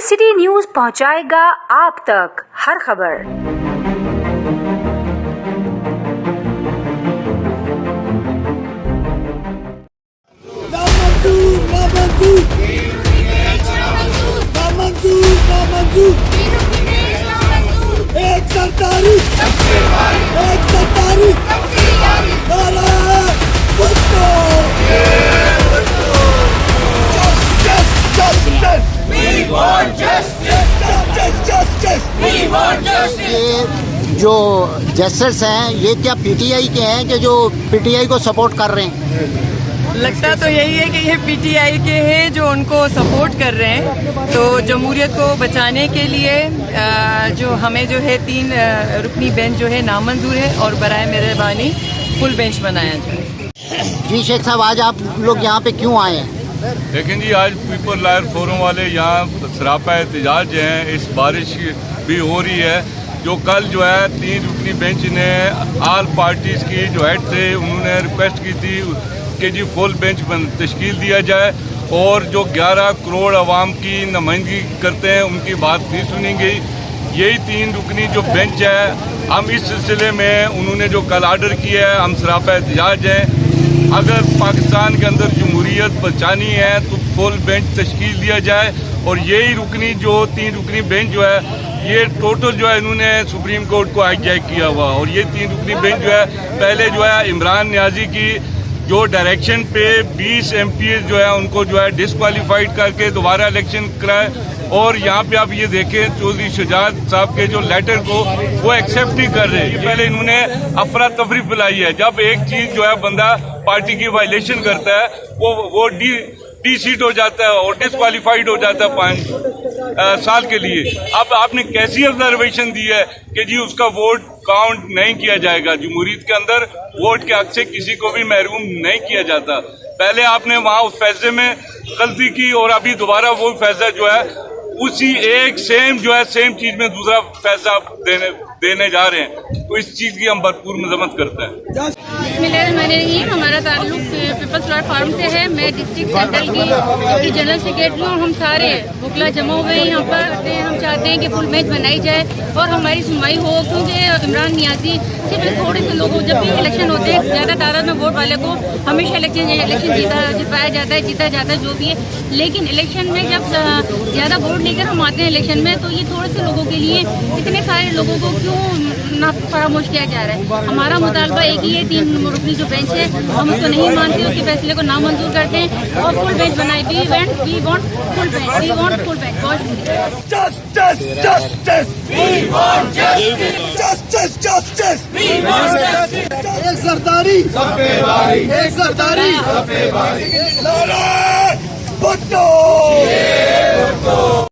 City news पहुंचाएगा आप तक हर खबर। एक सरकारी ये जो जेस्टर्स हैं ये क्या पीटीआई के हैं कि जो पीटीआई को सपोर्ट कर रहे हैं? लगता तो यही है कि ये पीटीआई के हैं जो उनको सपोर्ट कर रहे हैं। तो जमहूरियत को बचाने के लिए जो हमें जो है 3 रुकनी बेंच जो है नामंजूर है और बराए मेहरबानी फुल बेंच बनाया जाए। जी शेख साहब, आज आप लोग यहाँ पे क्यों आए हैं? लेकिन जी आज पीपल लॉयर फोरम वाले यहाँ सरापा एहतजाज हैं। इस बारिश भी हो रही है। जो कल जो है 3 रुकनी बेंच ने आल पार्टीज़ की जो हेड थे उन्होंने रिक्वेस्ट की थी कि जी फुल बेंच तश्कील दिया जाए और जो 11 करोड़ आवाम की नुमाइंदगी करते हैं उनकी बात नहीं सुनी गई। यही 3 रुकनी जो बेंच है, हम इस सिलसिले में उन्होंने जो कल आर्डर किया है, हम सरापा एहतजाज हैं। अगर पाकिस्तान के अंदर जमहूरियत बचानी है तो फुल बेंच तश्कील दिया जाए। और यही रुकनी जो 3 रुकनी बेंच जो है ये टोटल जो है इन्होंने सुप्रीम कोर्ट को हाईजैक किया हुआ। और ये 3 रुकनी बेंच जो है पहले जो है इमरान नियाजी की जो डायरेक्शन पे 20 MP जो है उनको जो है डिस्क्वालीफाइड करके दोबारा इलेक्शन कराए। और यहाँ पे आप ये देखें चौधरी शुजात साहब के जो लेटर को वो एक्सेप्ट नहीं कर रहे। पहले इन्होंने अफरा तफरी फैलाई है। जब एक चीज जो है बंदा पार्टी की वायलेशन करता है वो डी सीट हो जाता है और डिस्क्वालीफाइड हो जाता है 5 साल के लिए। अब आपने कैसी ऑब्जर्वेशन दी है कि जी उसका वोट काउंट नहीं किया जाएगा? जमहूरियत के अंदर वोट के हक से किसी को भी महरूम नहीं किया जाता। पहले आपने वहाँ उस फैसले में गलती की और अभी दोबारा वो फैसला जो है उसी एक सेम चीज में दूसरा फैसला देने जा रहे हैं। तो इस चीज की हम भरपूर मजम्मत करते हैं। हमारा ताल्लुक पीपल्स लॉयर फार्म से है। मैं डिस्ट्रिक्ट सेंट्रल की जनरल सेक्रेटरी हूँ। हम सारे वकला जमा हुए हैं यहाँ पर। हम चाहते हैं कि फुल बेंच बनाई जाए और हमारी सुनवाई हो, क्योंकि इमरान नियाजी सिर्फ थोड़े से लोगों, जब भी इलेक्शन होते हैं ज़्यादा तादाद में वोट वाले को हमेशा इलेक्शन जिताया जाता है जो भी है। लेकिन इलेक्शन में जब ज़्यादा वोट लेकर हम आते हैं इलेक्शन में, तो ये थोड़े से लोगों के लिए इतने सारे लोगों को क्यों ना फरामोश किया जा रहा है। हमारा मुतालबा एक ही है, 3 रुकनी जो बेंच है हम उसको नहीं मानते, उसके फैसले को नामंजूर करते हैं और फुल बेंच बनाए। We want full bench, we want full bench. Justice, justice, we want justice, justice, justice, we want justice. एक सरदारी, एक सरदारी, नारे भुट्टो।